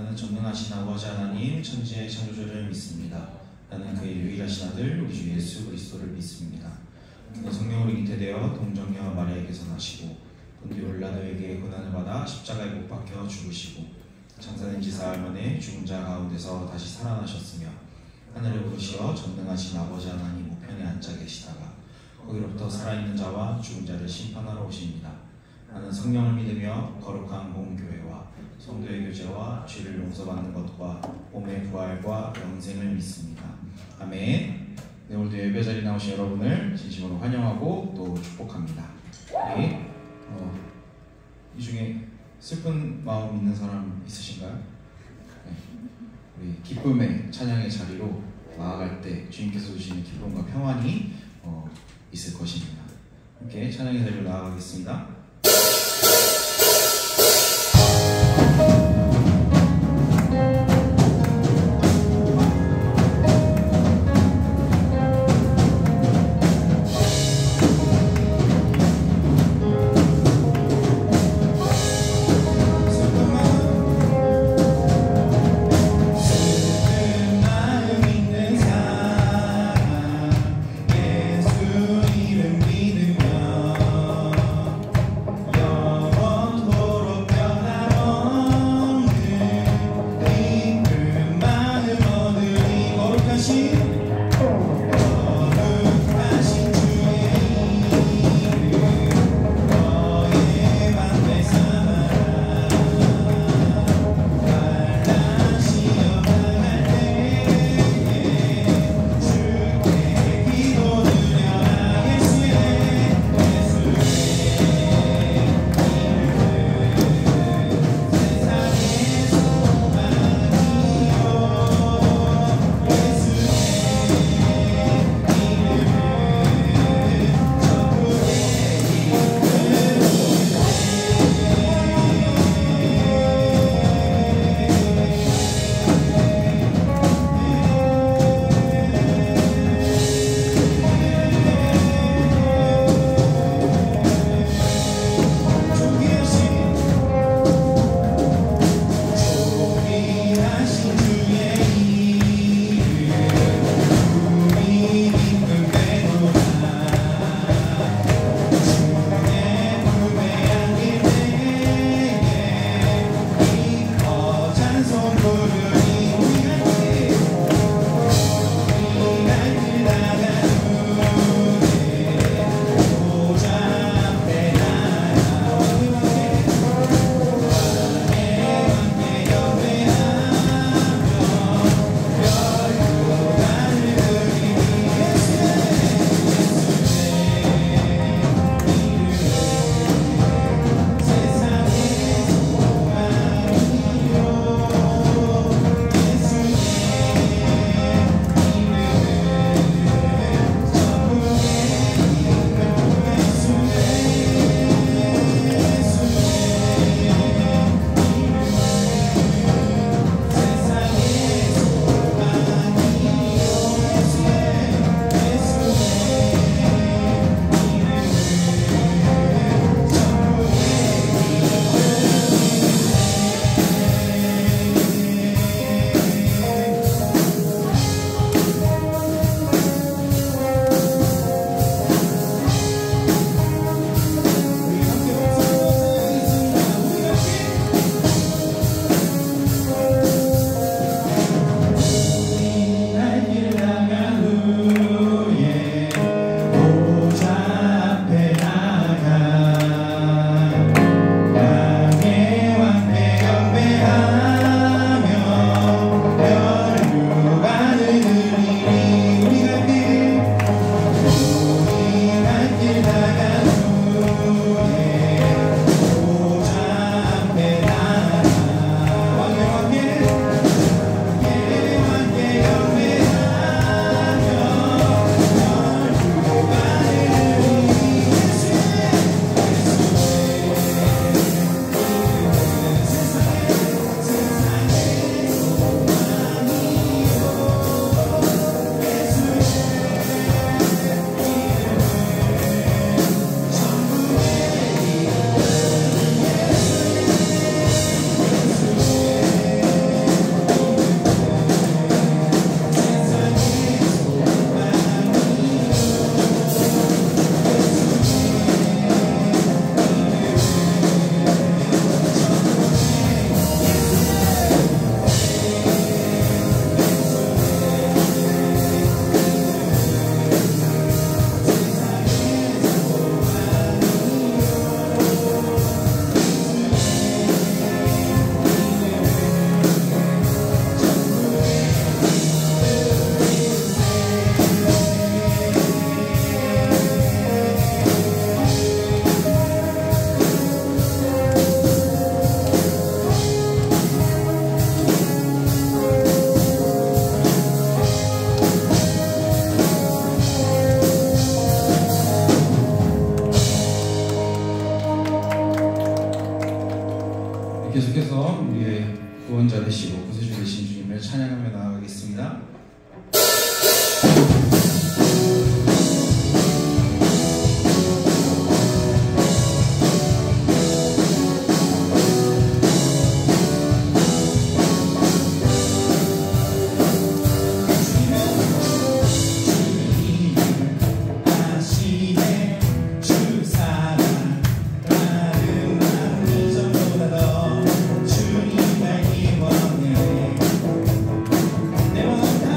나는 전능하신 아버지 하나님 천지의 창조주를 믿습니다. 나는 그의 유일하신 아들 우리 주 예수 그리스도를 믿습니다. 그는 성령으로 잉태되어 동정녀 마리아에게서 나시고 본디오 빌라도에게 고난을 받아 십자가에 못 박혀 죽으시고 장사된 지 사흘 만에 죽은 자 가운데서 다시 살아나셨으며 하늘에 오르시어 전능하신 아버지 하나님 우편에 앉아 계시다가 거기로부터 살아있는 자와 죽은 자를 심판하러 오십니다. 나는 성령을 믿으며 거룩한 공교회와 성도의 교제와 죄를 용서받는 것과 몸의 부활과 영생을 믿습니다. 아멘. 네, 오늘도 예배 자리에 나오신 여러분을 진심으로 환영하고 또 축복합니다. 네. 이 중에 슬픈 마음 있는 사람 있으신가요? 네. 우리 기쁨의 찬양의 자리로 나아갈 때 주님께서 주시는 기쁨과 평안이 있을 것입니다. 함께 찬양의 자리로 나아가겠습니다. 예수 이름 믿으며 우리의 구원자 되시고 구세주 되신 주님을 찬양하며 나아가겠습니다. 주님 날 기원해 내 몸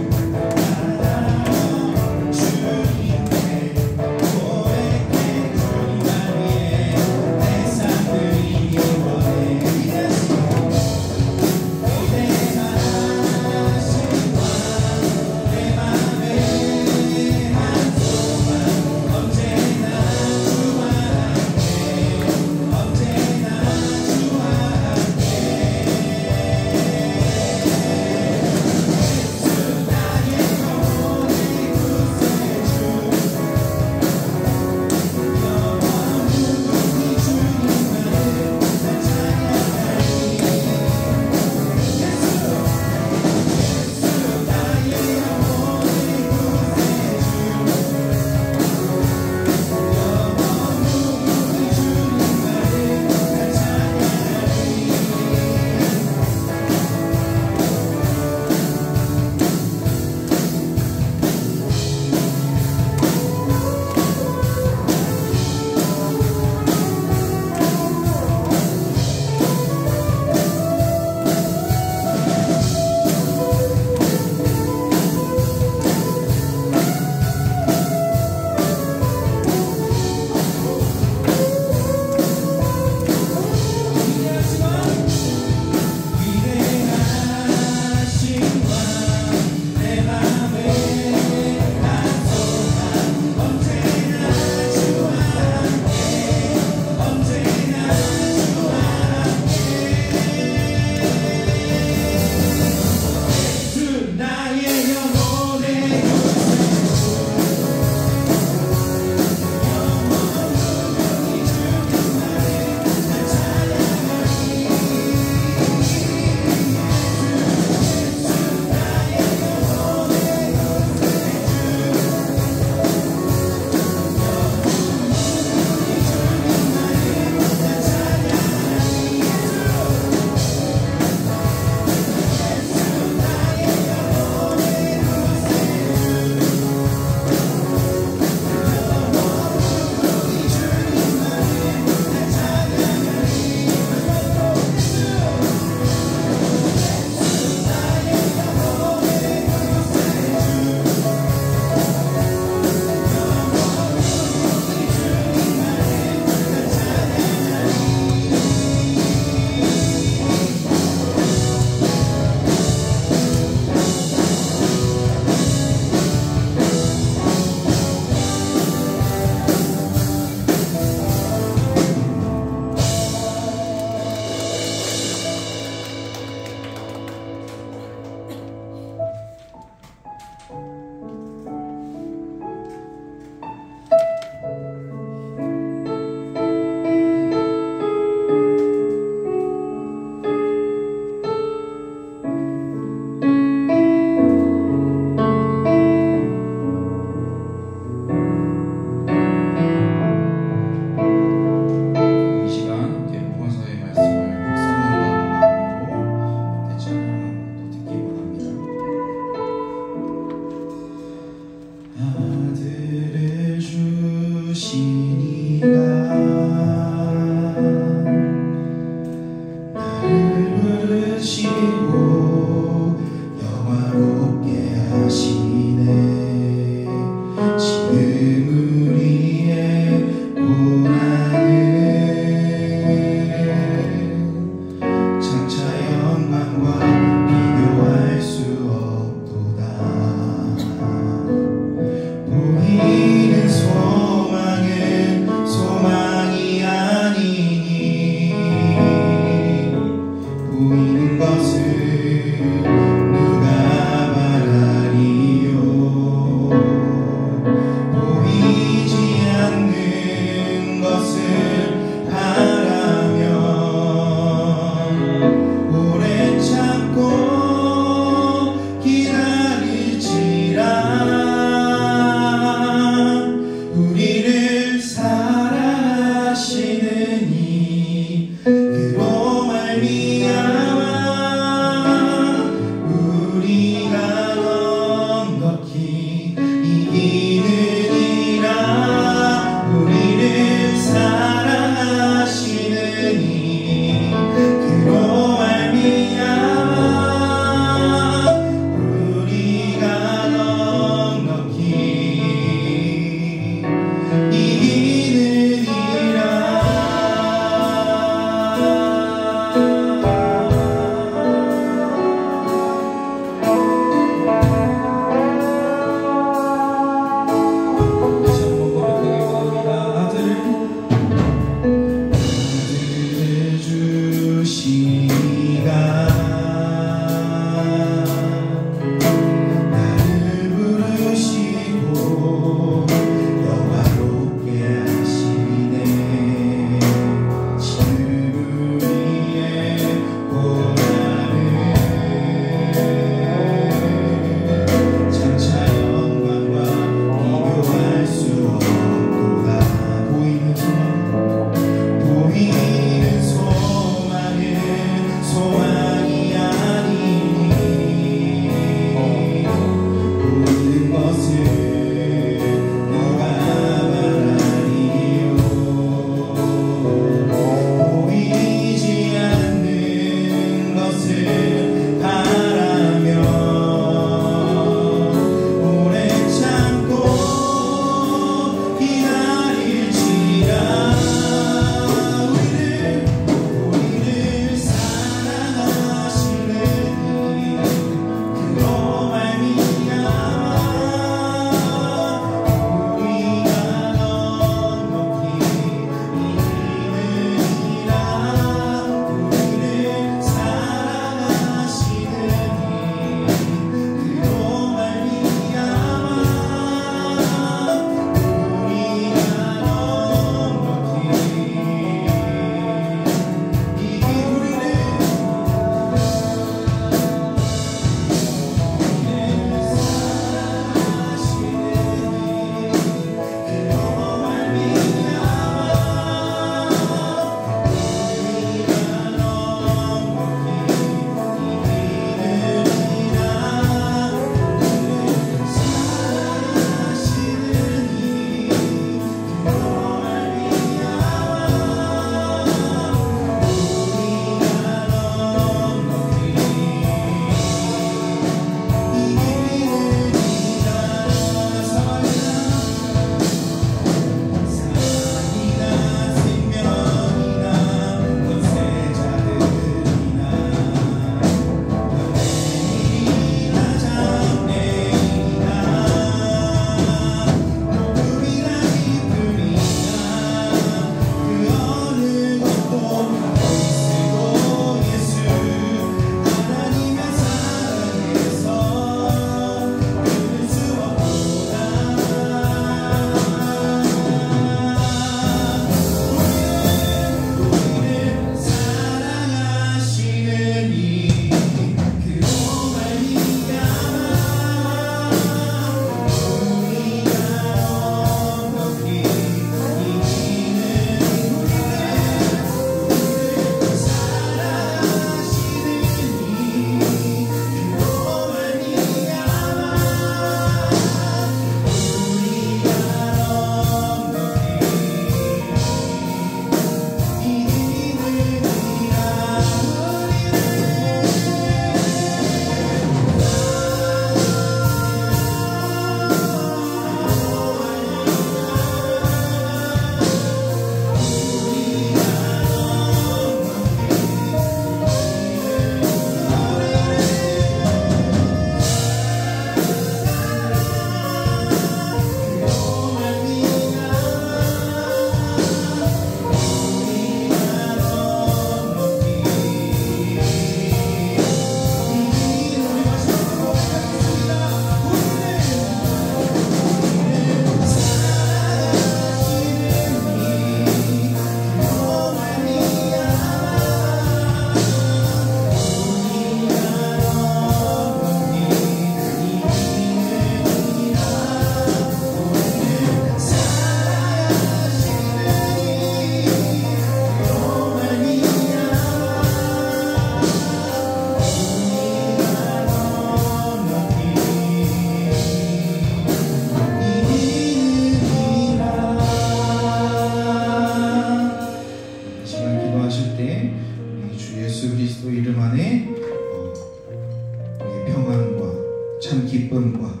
참 기쁨과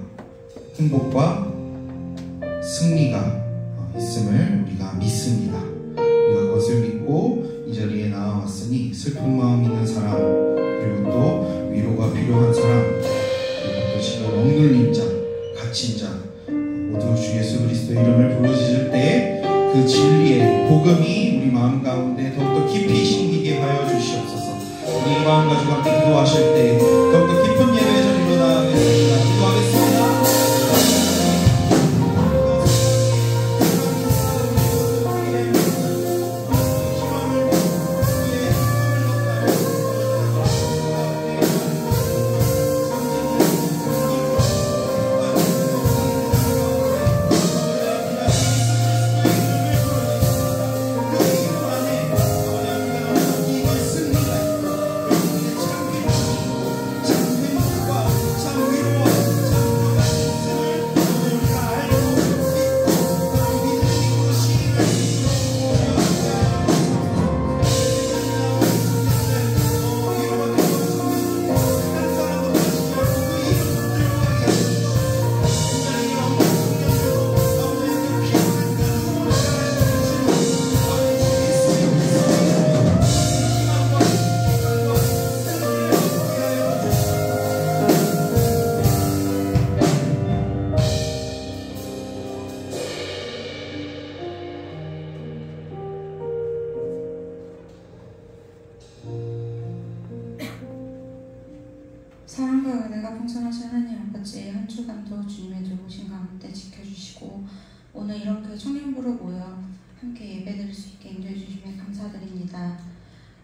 행복과 승리가 있음을 우리가 믿습니다. 우리가 그것을 믿고 이 자리에 나와왔으니 슬픈 마음 있는 사람, 그리고 또 위로가 필요한 사람, 그리고 또 지금 억눌린 자, 갇힌 자 모두 주 예수 그리스도의 이름을 부르짖을 때 그 진리의 복음이 우리 마음 가운데 더욱더 깊이 심기게 하여 주시옵소서. 우리 마음 가지고 함께 기도하실 때 더욱더 깊은 예배의 자리로 나아가겠습니다. 기도하겠습니다. 사랑과 은혜가 풍성하신 하나님 아버지, 한 주간도 주님의 돌보신 가운데 지켜주시고 오늘 이렇게 청년부로 모여 함께 예배드릴 수 있게 인도해 주심에 감사드립니다.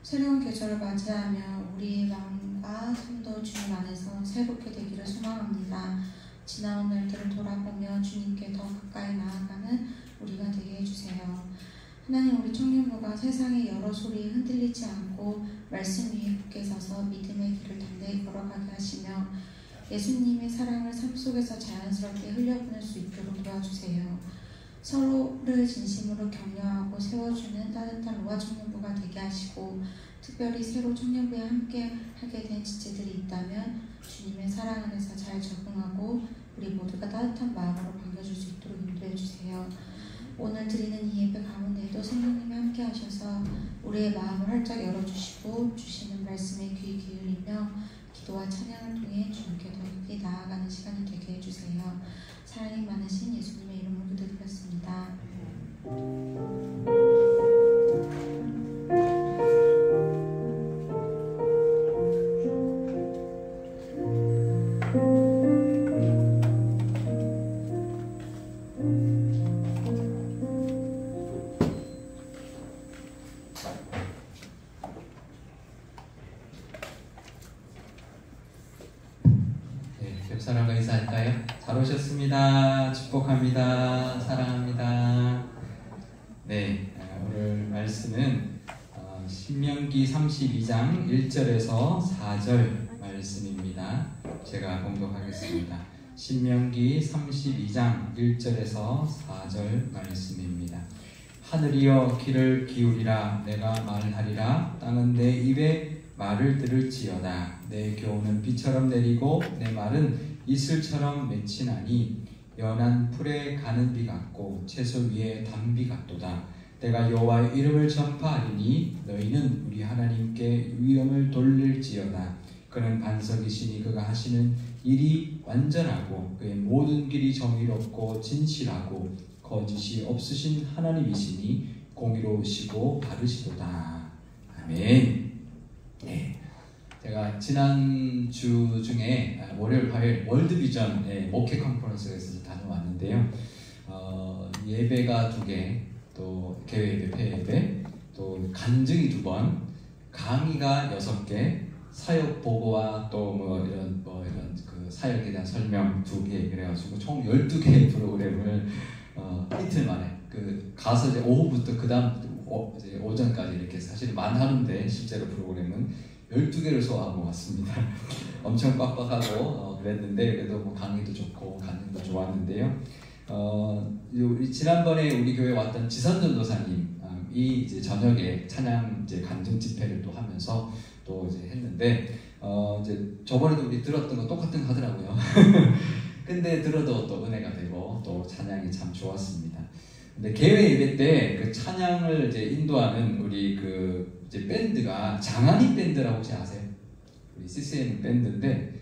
새로운 계절을 맞이하며 우리의 마음과 삶도 주님 안에서 새롭게 되기를 소망합니다. 지나온 날들을 돌아보며 주님께 더 가까이 나아가는 우리가 되게 해주세요. 하나님, 우리 청년부가 세상의 여러 소리에 흔들리지 않고 말씀 위에 굳게 서서 믿음의 길을 담대히 걸어가게 하시며 예수님의 사랑을 삶 속에서 자연스럽게 흘려보낼 수 있도록 도와주세요. 서로를 진심으로 격려하고 세워주는 따뜻한 로아 청년부가 되게 하시고, 특별히 새로 청년부에 함께 하게 된 지체들이 있다면 주님의 사랑 안에서 잘 적응하고 우리 모두가 따뜻한 마음으로 반겨줄 수 있도록 인도해 주세요. 오늘 드리는 이 예배 가운데도 성령님이 함께 하셔서 우리의 마음을 활짝 열어주시고 주시는 말씀에 귀 기울이며 기도와 찬양을 통해 주님께 더 깊이 나아가는 시간이 되게 해주세요. 사랑이 많으신 예수님의 이름으로 기도드렸습니다. 옆사람과 인사할까요? 잘 오셨습니다. 축복합니다. 사랑합니다. 네, 오늘 말씀은 신명기 32장 1절에서 4절 말씀입니다. 제가 공독하겠습니다. 신명기 32장 1절에서 4절 말씀입니다. 하늘이여 귀를 기울이라. 내가 말하리라. 땅은 내 입에 말을 들을지어다. 내 교훈은 비처럼 내리고 내 말은 이슬처럼 맺히나니 연한 풀에 가는 비 같고 채소 위에 단비 같도다. 내가 여호와의 이름을 전파하리니 너희는 우리 하나님께 위엄을 돌릴지어다. 그는 반석이시니 그가 하시는 일이 완전하고 그의 모든 길이 정의롭고 진실하고 거짓이 없으신 하나님이시니 공의로우시고 바르시도다. 아멘. 네, 제가 지난주 중에 월요일, 화요일 월드비전 목회 컨퍼런스가 있어서 다녀왔는데요. 예배가 2개, 또 개회 예배, 폐 예배, 또 간증이 2번, 강의가 6개, 사역 보고와 또 이런 그 사역에 대한 설명 2개, 그래가지고 총 12개의 프로그램을 이틀 만에 가서 이제 오후부터 그 다음 이제 오전까지 이렇게 사실 많하는데 실제로 프로그램은 12개를 소화하고 왔습니다. 엄청 빡빡하고 그랬는데 그래도 뭐 강의도 좋고 간증도 좋았는데요. 지난번에 우리 교회 왔던 지선전 도사님이 이제 저녁에 찬양 이제 간증 집회를 또 하면서 또 이제 했는데 이제 저번에도 우리 들었던 거 똑같은 거 하더라고요. 근데 들어도 또 은혜가 되고 또 찬양이 참 좋았습니다. 근데 개회 예배 때 그 찬양을 이제 인도하는 우리 그 이제 밴드가 장하니 밴드라고 혹시 아세요? 우리 CCM 밴드인데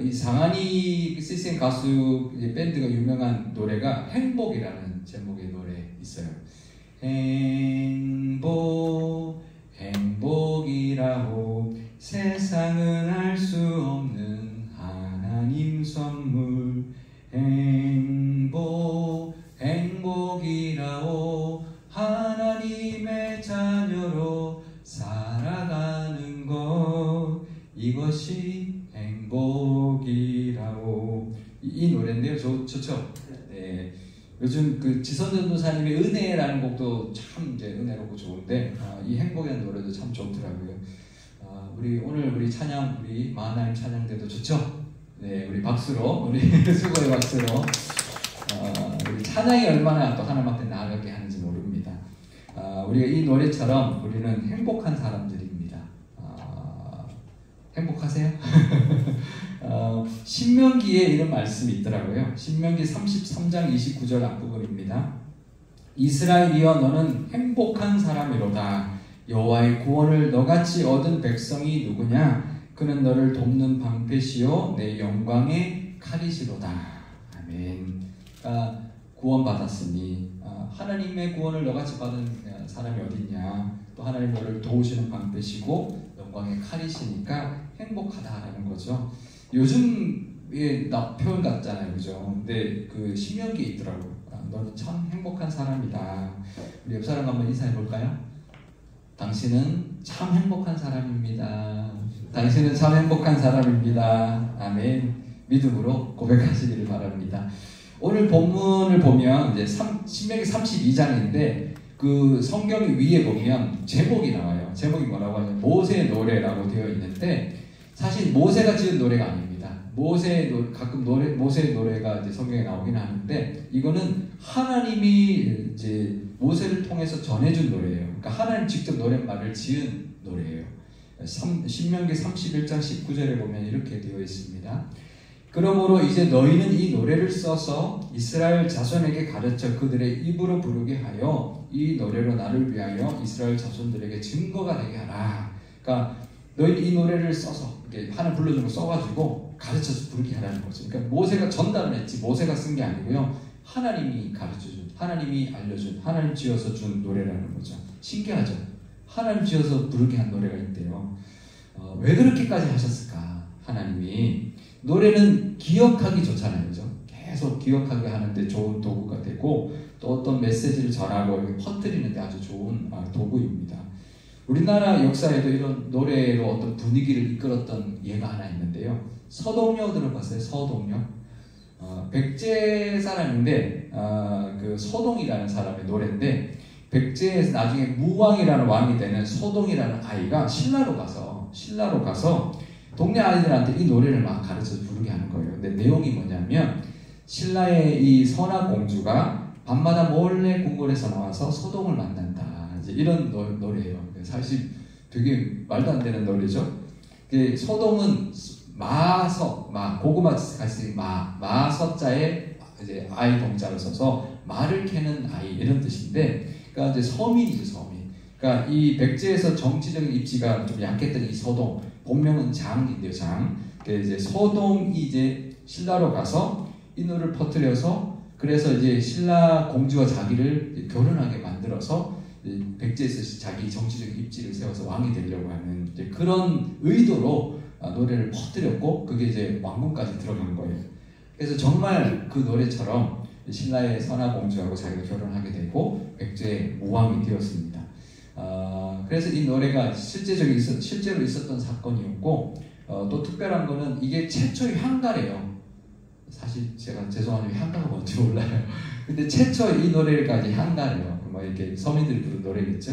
이 장하니 CCM 가수 이제 밴드가 유명한 노래가 행복이라는 제목의 노래 있어요. 행복이라고 세상은 알 수 없는 하나님 선물 행복이라고 하나님의 자녀로 살아가는 것 이것이 행복이라고 이 노래인데요. 좋죠? 네. 요즘 그 지선전도사님의 은혜라는 곡도 참 이제 은혜롭고 좋은데 이 행복이라는 노래도 참 좋더라고요. 우리 찬양 우리 마하나임 찬양대도 좋죠? 네, 우리 박수로 우리 수고의 박수로 우리 찬양이 얼마나 또 하나님 앞에 나아가게 하는지 모릅니다. 우리가 이 노래처럼 우리는 행복한 사람들입니다. 행복하세요? 신명기에 이런 말씀이 있더라고요. 신명기 33장 29절 앞부분입니다. 이스라엘이여 너는 행복한 사람이로다. 여호와의 구원을 너같이 얻은 백성이 누구냐? 그는 너를 돕는 방패시요 내 영광의 칼이시로다. 아멘. 구원받았으니 하나님의 구원을 너같이 받은 사람이 어딨냐? 또 하나님 너를 도우시는 방패시고 영광의 칼이시니까 행복하다라는 거죠. 요즘의 표현 같잖아요, 그죠? 근데 그 신명기에 있더라고. 너는 참 행복한 사람이다. 우리 옆 사람 한번 인사해 볼까요? 당신은 참 행복한 사람입니다. 당신은 참 행복한 사람입니다. 아멘. 믿음으로 고백하시기를 바랍니다. 오늘 본문을 보면 이제 신명기 32장인데 그 성경 위에 보면 제목이 나와요. 제목이 뭐라고 하냐면 모세의 노래라고 되어 있는데 사실 모세가 지은 노래가 아닙니다. 가끔 모세의 노래가 이제 성경에 나오긴 하는데 이거는 하나님이 이제 모세를 통해서 전해준 노래예요. 그러니까 하나님 직접 노랫말을 지은 노래예요. 신명기 31장 19절에 보면 이렇게 되어 있습니다. 그러므로 이제 너희는 이 노래를 써서 이스라엘 자손에게 가르쳐 그들의 입으로 부르게 하여 이 노래로 나를 위하여 이스라엘 자손들에게 증거가 되게 하라. 그러니까 너희는 이 노래를 써서 하나 불러준 거 써가지고 가르쳐서 부르게 하라는 거죠. 그러니까 모세가 전달을 했지 모세가 쓴 게 아니고요. 하나님이 가르쳐준, 하나님이 알려준, 하나님 지어서 준 노래라는 거죠. 신기하죠? 하나님 지어서 부르게 한 노래가 있대요. 왜 그렇게까지 하셨을까? 하나님이 노래는 기억하기 좋잖아요, 그죠? 계속 기억하게 하는데 좋은 도구가 되고 또 어떤 메시지를 전하고 퍼뜨리는데 아주 좋은 도구입니다. 우리나라 역사에도 이런 노래로 어떤 분위기를 이끌었던 예가 하나 있는데요. 서동요 들어봤어요? 서동요? 백제 사람인데 그 서동이라는 사람의 노래인데 백제에서 나중에 무왕이라는 왕이 되는 서동이라는 아이가 신라로 가서 동네 아이들한테 이 노래를 막 가르쳐서 부르게 하는 거예요. 근데 내용이 뭐냐면 신라의 이 선화 공주가 밤마다 몰래 궁궐에서 나와서 서동을 만난다. 이제 이런 노래예요. 사실 되게 말도 안 되는 노래죠. 서동은 고구마 갈색 마서자에 이제 아이 동자를 써서 말을 캐는 아이 이런 뜻인데, 그러니까 이제 서민이죠, 서민. 그러니까 이 백제에서 정치적인 입지가 좀 약했던 이 서동, 본명은 장인데요, 장. 이제 서동이 이제 신라로 가서 이 노래를 퍼뜨려서 그래서 이제 신라 공주와 자기를 결혼하게 만들어서 백제에서 자기 정치적인 입지를 세워서 왕이 되려고 하는 이제 그런 의도로 노래를 퍼뜨렸고 그게 이제 왕궁까지 들어간 거예요. 그래서 정말 그 노래처럼 신라의 선화 공주하고 자기가 결혼하게 되고 백제의 무왕이 되었습니다. 그래서 이 노래가 실제로 있었던 사건이었고 또 특별한 거는 이게 최초의 향가래요. 사실 제가 죄송하지만 향가가 뭔지 몰라요. 근데 최초 이 노래까지 향가래요. 뭐 이렇게 서민들이 부른 노래겠죠.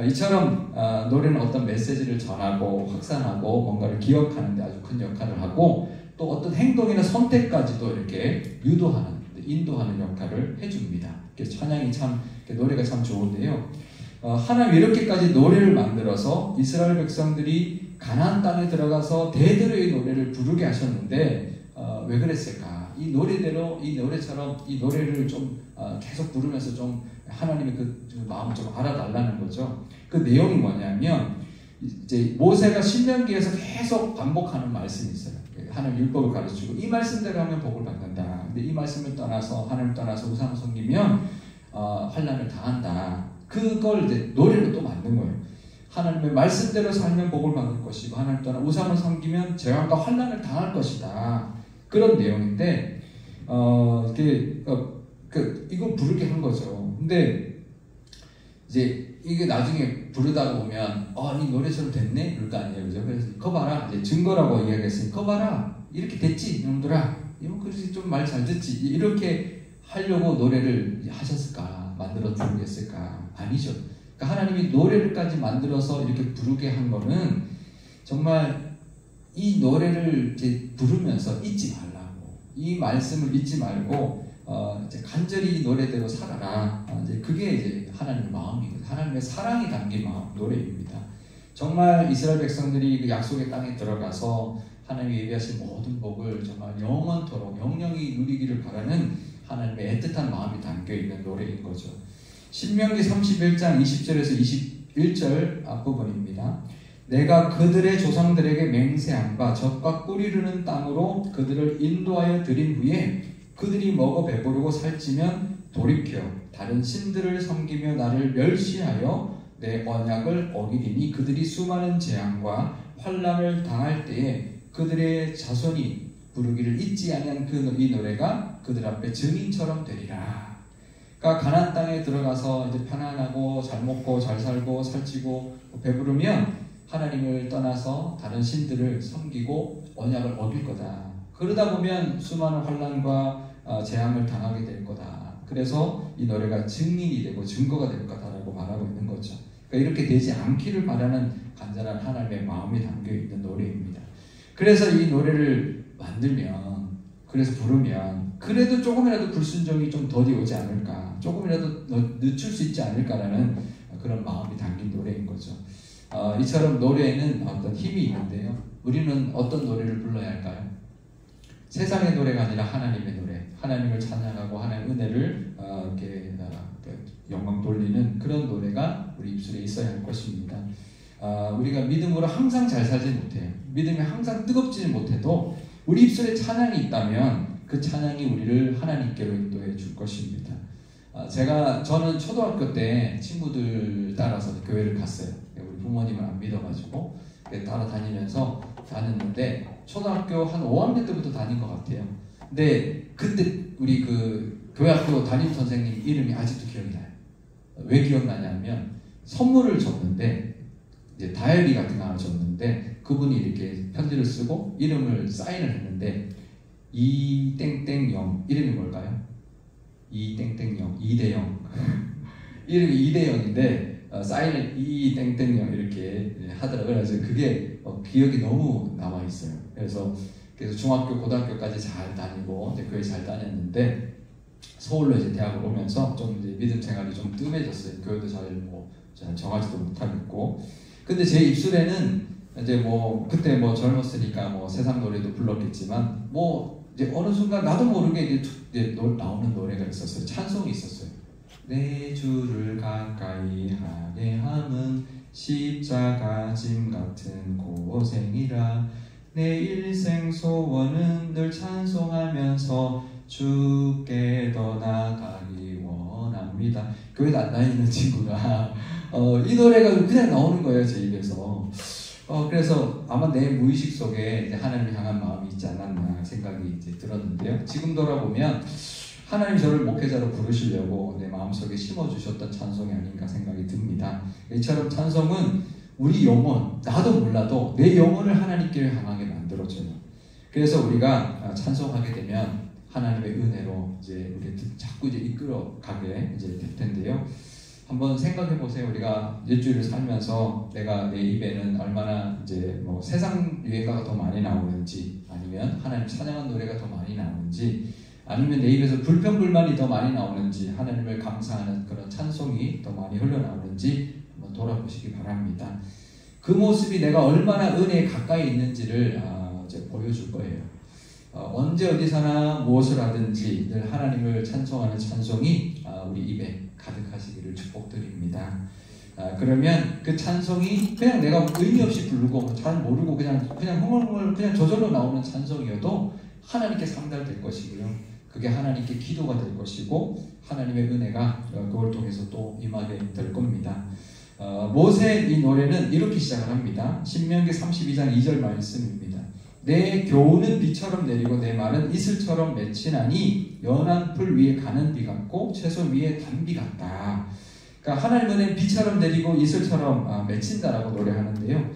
이처럼 노래는 어떤 메시지를 전하고 확산하고 뭔가를 기억하는 데 아주 큰 역할을 하고 또 어떤 행동이나 선택까지도 이렇게 유도하는, 인도하는 역할을 해줍니다. 찬양이 참, 노래가 참 좋은데요. 하나님 이렇게까지 노래를 만들어서 이스라엘 백성들이 가나안 땅에 들어가서 대대로 이 노래를 부르게 하셨는데 왜 그랬을까? 이 노래대로 이 노래처럼 이 노래를 좀 계속 부르면서 좀 하나님의 그 마음을 좀 알아달라는 거죠. 그 내용이 뭐냐면 이제 모세가 신명기에서 계속 반복하는 말씀이 있어요. 하나님 율법을 가르치고 이 말씀대로 하면 복을 받는다. 근데 이 말씀을 떠나서 하나님을 떠나서 우상을 섬기면 환난을 당한다. 그걸 이제 노래로 또 만든 거예요. 하나님의 말씀대로 살면 복을 받을 것이고 하나님 떠나 우상을 섬기면 재앙과 환난을 당할 것이다. 그런 내용인데 이거 부르게 한 거죠. 근데 이제 이게 나중에 부르다가 보면 이 노래처럼 됐네? 그럴 거 아니에요. 그죠? 그래서 거 봐라. 이제 증거라고 이야기했으니 거 봐라. 이렇게 됐지 이놈들아. 그래서 좀 말 잘 듣지. 이렇게 하려고 노래를 하셨을까? 만들어 주겠을까? 아니죠. 그러니까 하나님이 노래를까지 만들어서 이렇게 부르게 한 거는 정말 이 노래를 이제 부르면서 잊지 말라고. 이 말씀을 잊지 말고 이제 간절히 이 노래대로 살아라. 이제 그게 이제 하나님의 마음이거든요. 하나님의 사랑이 담긴 노래입니다. 정말 이스라엘 백성들이 그 약속의 땅에 들어가서 하나님이 예비하신 모든 복을 정말 영원토록 영영이 누리기를 바라는 하나님의 애틋한 마음이 담겨있는 노래인 거죠. 신명기 31장 20절에서 21절 앞부분입니다. 내가 그들의 조상들에게 맹세한 바 젖과 꿀이 흐르는 땅으로 그들을 인도하여 드린 후에 그들이 먹어 배부르고 살찌면 돌이켜 다른 신들을 섬기며 나를 멸시하여 내 언약을 어기리니 그들이 수많은 재앙과 환난을 당할 때에 그들의 자손이 부르기를 잊지 아니한 이 노래가 그들 앞에 증인처럼 되리라. 그러니까 가나안 땅에 들어가서 이제 편안하고 잘 먹고 잘 살고 살찌고 배부르면 하나님을 떠나서 다른 신들을 섬기고 언약을 어길 거다. 그러다 보면 수많은 환난과 재앙을 당하게 될 거다. 그래서 이 노래가 증인이 되고 증거가 될 거다라고 말하고 있는 거죠. 그러니까 이렇게 되지 않기를 바라는 간절한 하나님의 마음이 담겨 있는 노래입니다. 그래서 이 노래를 만들면, 그래서 부르면 그래도 조금이라도 불순종이 좀 더디 오지 않을까, 조금이라도 늦출 수 있지 않을까라는 그런 마음이 담긴 노래인 거죠. 이처럼 노래에는 어떤 힘이 있는데요. 우리는 어떤 노래를 불러야 할까요? 세상의 노래가 아니라 하나님의 노래, 하나님을 찬양하고 하나님의 은혜를 이렇게 영광 돌리는 그런 노래가 우리 입술에 있어야 할 것입니다. 우리가 믿음으로 항상 잘 살지 못해요. 믿음이 항상 뜨겁지는 못해도 우리 입술에 찬양이 있다면 그 찬양이 우리를 하나님께로 인도해 줄 것입니다. 저는 초등학교 때 친구들 따라서 교회를 갔어요. 우리 부모님을 안 믿어가지고 따라 다녔는데 초등학교 한 5학년 때부터 다닌 것 같아요. 근데 그때 우리 그 교회학교 담임 선생님 이름이 아직도 기억이 나요. 왜 기억나냐면 선물을 줬는데 이제 다이어리 같은 거 하나 줬는데 그분이 이렇게 편지를 쓰고 이름을 사인을 했는데 이땡땡영 이름이 뭘까요? 이땡땡영 이대영 이름이 이대영인데 사인을 이땡땡영 이렇게 하더라고요. 그래서 그게 기억이 너무 남아 있어요. 그래서 중학교 고등학교까지 잘 다니고 이제 교회 잘 다녔는데 서울로 이제 대학을 오면서 좀 이제 믿음 생활이 좀 뜸해졌어요. 교회도 잘 정하지도 못하겠고. 근데 제 입술에는 이제 그때 젊었으니까 세상 노래도 불렀겠지만 이제 어느 순간 나도 모르게 이제 나오는 노래가 있었어요. 찬송이 있었어요. 내 주를 가까이 하게 함은 십자가 짐 같은 고생이라 내 일생 소원은 늘 찬송하면서 주께 더 나아가기 원합니다. 교회도 안 다니는 친구가 이 노래가 그냥 나오는 거예요, 제 입에서. 그래서 아마 내 무의식 속에 이제 하나님을 향한 마음이 있지 않았나 생각이 이제 들었는데요. 지금 돌아보면 하나님 저를 목회자로 부르시려고 내 마음속에 심어주셨던 찬송이 아닌가 생각이 듭니다. 이처럼 찬송은 우리 영혼, 나도 몰라도 내 영혼을 하나님께 향하게 만들어줘요. 그래서 우리가 찬송하게 되면 하나님의 은혜로 이제 우리 자꾸 이제 이끌어가게 이제 될 텐데요. 한번 생각해 보세요. 우리가 일주일을 살면서 내가 내 입에는 얼마나 이제 세상 유행가가 더 많이 나오는지, 아니면 하나님 찬양한 노래가 더 많이 나오는지, 아니면 내 입에서 불평불만이 더 많이 나오는지, 하나님을 감사하는 그런 찬송이 더 많이 흘러나오는지 한번 돌아보시기 바랍니다. 그 모습이 내가 얼마나 은혜에 가까이 있는지를 이제 보여줄 거예요. 언제 어디서나 무엇을 하든지 늘 하나님을 찬송하는 찬송이 우리 입에 가득하시기를 축복드립니다. 그러면 그 찬송이 그냥 내가 의미 없이 부르고 잘 모르고 그냥 흥얼흥얼 그냥 저절로 나오는 찬송이어도 하나님께 상달될 것이고요. 그게 하나님께 기도가 될 것이고 하나님의 은혜가 그걸 통해서 또 임하게 될 겁니다. 모세의 이 노래는 이렇게 시작을 합니다. 신명기 32장 2절 말씀입니다. 내 교훈은 비처럼 내리고 내 말은 이슬처럼 맺히나니 연한 풀 위에 가는 비 같고 채소 위에 단비 같다. 그러니까 하나님 은혜는 비처럼 내리고 이슬처럼 맺힌다라고 노래하는데요.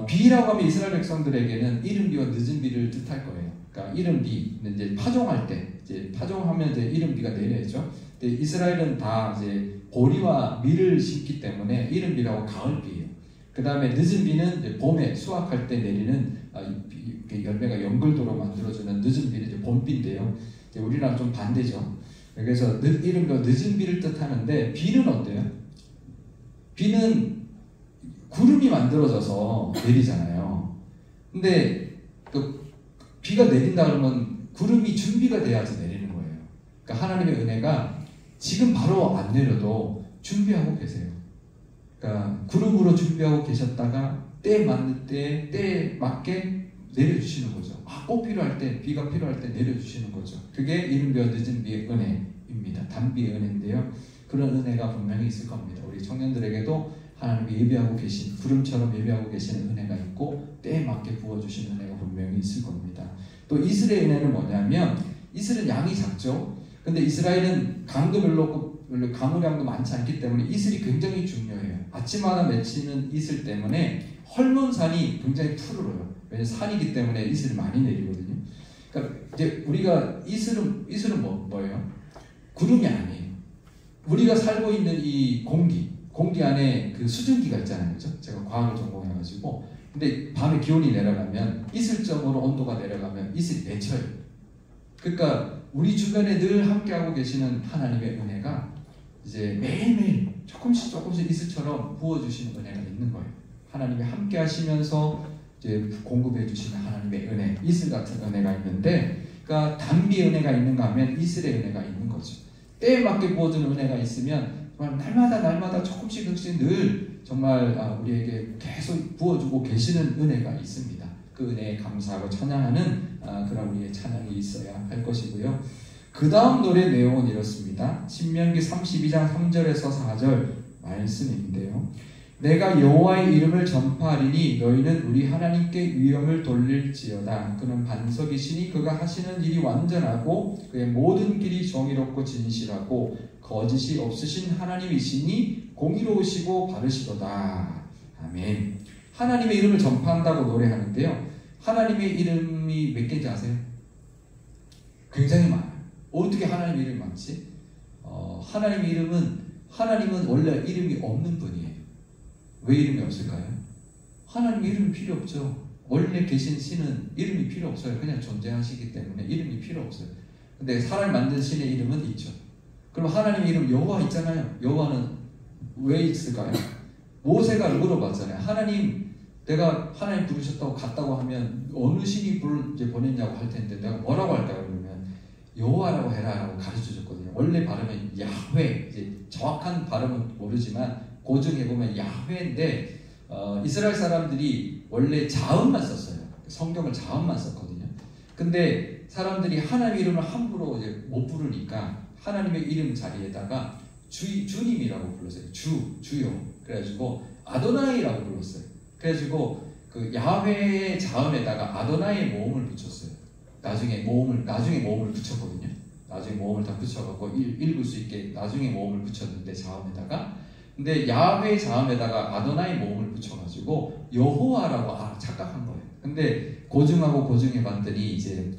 비라고 하면 이스라엘 백성들에게는 이른 비와 늦은 비를 뜻할 거예요. 그러니까 이른 비, 이제 파종할 때, 이제 파종하면 이제 이른 비가 내려야죠. 근데 이스라엘은 다 이제 보리와 밀을 심기 때문에 이른 비라고 가을 비예요. 그 다음에 늦은 비는 이제 봄에 수확할 때 내리는 열매가 연글도로 만들어주는 늦은 비는 이제 봄비인데요. 이제 우리랑 좀 반대죠. 그래서 이른 거 늦은 비를 뜻하는데 비는 어때요? 비는 구름이 만들어져서 내리잖아요. 근데 그 비가 내린다 그러면 구름이 준비가 돼야지 내리는 거예요. 그러니까 하나님의 은혜가 지금 바로 안 내려도 준비하고 계세요. 그러니까 구름으로 준비하고 계셨다가 때에 맞는 때에 맞게 내려주시는 거죠. 꼭 필요할 때, 비가 필요할 때 내려주시는 거죠. 그게 이른 비와 늦은 비의 은혜입니다. 단비의 은혜인데요. 그런 은혜가 분명히 있을 겁니다. 우리 청년들에게도 하나님이 예배하고 계신, 구름처럼 예배하고 계시는 은혜가 있고 때에 맞게 부어주시는 은혜가 분명히 있을 겁니다. 또 이슬의 은혜는 뭐냐면, 이슬은 양이 작죠. 근데 이스라엘은 강도 별로 없고 가물량도 많지 않기 때문에 이슬이 굉장히 중요해요. 아침마다 맺히는 이슬 때문에 헐몬산이 굉장히 푸르러요. 왜냐면 산이기 때문에 이슬이 많이 내리거든요. 그러니까 이제 우리가 이슬은 뭐예요? 구름이 아니에요. 우리가 살고 있는 이 공기 안에 그 수증기가 있잖아요. 그죠? 제가 과학을 전공해가지고. 근데 밤에 기온이 내려가면 이슬점으로 온도가 내려가면 이슬이 맺혀요. 그러니까 우리 주변에 늘 함께하고 계시는 하나님의 은혜가 이제 매일매일 조금씩 이슬처럼 부어주시는 은혜가 있는 거예요. 하나님이 함께 하시면서 이제 공급해 주시는 하나님의 은혜, 이슬 같은 은혜가 있는데, 그러니까 단비의 은혜가 있는가 하면 이슬의 은혜가 있는 거죠. 때에 맞게 부어주는 은혜가 있으면 정말 날마다 조금씩 늘 정말 우리에게 계속 부어주고 계시는 은혜가 있습니다. 그 은혜에 감사하고 찬양하는 그런 우리의 찬양이 있어야 할 것이고요. 그 다음 노래 내용은 이렇습니다. 신명기 32장 3절에서 4절 말씀인데요. 내가 여호와의 이름을 전파하리니 너희는 우리 하나님께 위엄을 돌릴지어다. 그는 반석이시니 그가 하시는 일이 완전하고 그의 모든 길이 정의롭고 진실하고 거짓이 없으신 하나님이시니 공의로우시고 바르시도다. 아멘. 하나님의 이름을 전파한다고 노래하는데요. 하나님의 이름이 몇 개인지 아세요? 굉장히 많아요. 어떻게 하나님의 이름이 많지? 하나님은 원래 이름이 없는 분이에요. 왜 이름이 없을까요? 하나님의 이름이 필요 없죠. 원래 계신 신은 이름이 필요 없어요. 그냥 존재하시기 때문에 이름이 필요 없어요. 근데 사람을 만든 신의 이름은 있죠. 그럼 하나님의 이름 여호와 있잖아요. 여호와는 왜 있을까요? 모세가 물어봤잖아요. 하나님, 내가 하나님 부르셨다고 갔다고 하면 어느 신이 이제 보냈냐고 할 텐데 내가 뭐라고 할까요? 그러면 여호와라고 해라라고 가르쳐줬거든요. 원래 발음은 야훼, 이제 정확한 발음은 모르지만 고증해보면 야훼인데 이스라엘 사람들이 원래 자음만 썼어요. 성경을 자음만 썼거든요. 근데 사람들이 하나님의 이름을 함부로 이제 못 부르니까 하나님의 이름 자리에다가 주님이라고 불렀어요. 주요. 그래가지고 아도나이라고 불렀어요. 그래가지고 그 야훼의 자음에다가 아도나이의 모음을 붙였어요. 나중에 모음을 붙였거든요. 나중에 모음을 다 붙여갖고 읽을 수 있게 나중에 모음을 붙였는데 자음에다가. 근데 야훼의 자음에다가 아도나이 모음을 붙여가지고 여호와라고 착각한 거예요. 근데 고증해봤더니 이제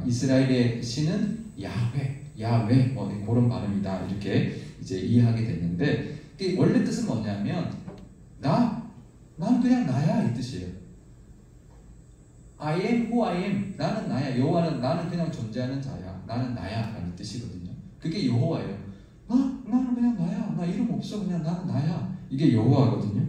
이스라엘의 신은 야훼 그런 발음이다 이렇게 이제 이해하게 됐는데 원래 뜻은 뭐냐면 나는 그냥 나야 이 뜻이에요. I am who I am. 나는 나야. 여호와는 나는 그냥 존재하는 자야. 나는 나야 라는 뜻이거든요. 그게 여호와예요. 나는 그냥 나야. 나 이름 없어. 그냥 나는 나야. 이게 여호와거든요.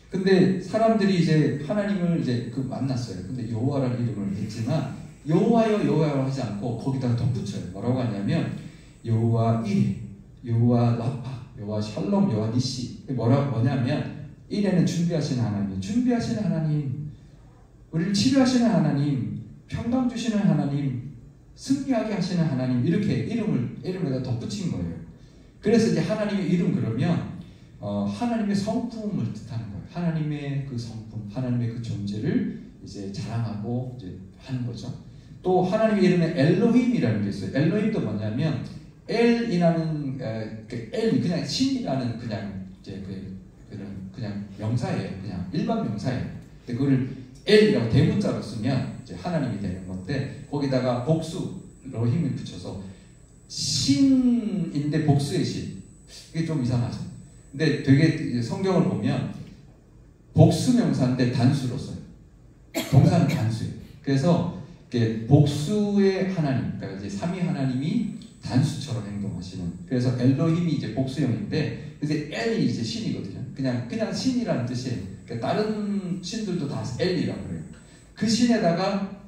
근데 사람들이 이제 하나님을 이제 만났어요. 근데 여호와라는 이름을 했지만 여호와여 여호와여 하지 않고 거기다가 덧붙여요. 뭐라고 하냐면 여호와 이레, 여호와 라파, 여호와 샬롬, 여호와 니시. 뭐냐면 이레는 준비하시는 하나님, 준비하시는 하나님, 우리를 치료하시는 하나님, 평강 주시는 하나님, 승리하게 하시는 하나님, 이렇게 이름에다 덧붙인 거예요. 그래서 이제 하나님의 이름 그러면 하나님의 성품을 뜻하는 거예요. 하나님의 그 성품, 하나님의 그 존재를 이제 자랑하고 이제 하는 거죠. 또 하나님의 이름에 엘로힘이라는 게 있어요. 엘로힘도 뭐냐면 엘이라는 엘이 그냥 신이라는 그냥 이제 그냥 명사예요. 그냥 일반 명사예요. 근데 그걸 엘이라고 대문자로 쓰면 이제 하나님이 되는 건데 거기다가 복수 로힘을 붙여서 신인데 복수의 신. 이게 좀 이상하죠. 근데 되게 성경을 보면 복수 명사인데 단수로 써요. 동사는 단수예요. 그래서 복수의 하나님, 그러니까 이제 삼위 하나님이 단수처럼 행동하시는. 그래서 엘로힘이 이제 복수형인데, 그래서 엘이 이제 신이거든요. 그냥 신이라는 뜻이에요. 그러니까 다른 신들도 다 엘이라고 그래요. 그 신에다가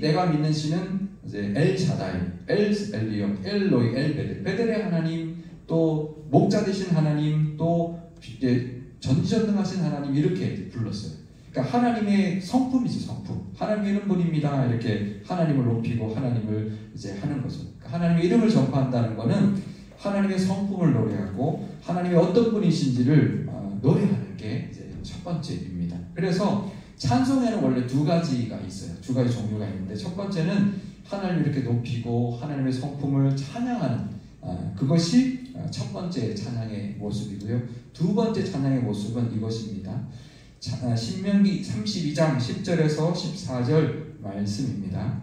내가 믿는 신은 이제 엘 샤다이, 엘 엘리온, 엘로이, 엘 베델의 하나님, 또 목자 되신 하나님, 또 이제 전지전능하신 하나님 이렇게 불렀어요. 그러니까 하나님의 성품이지 성품. 하나님의 이름뿐입니다. 이렇게 하나님을 높이고 하나님을 이제 하는 거죠. 그러니까 하나님의 이름을 전파한다는 것은 하나님의 성품을 노래하고 하나님의 어떤 분이신지를 노래하는 게 이제 첫 번째입니다. 그래서 찬송에는 원래 두 가지가 있어요. 두 가지 종류가 있는데 첫 번째는 하나님을 이렇게 높이고 하나님의 성품을 찬양하는 그것이 첫 번째 찬양의 모습이고요. 두 번째 찬양의 모습은 이것입니다. 신명기 32장 10절에서 14절 말씀입니다.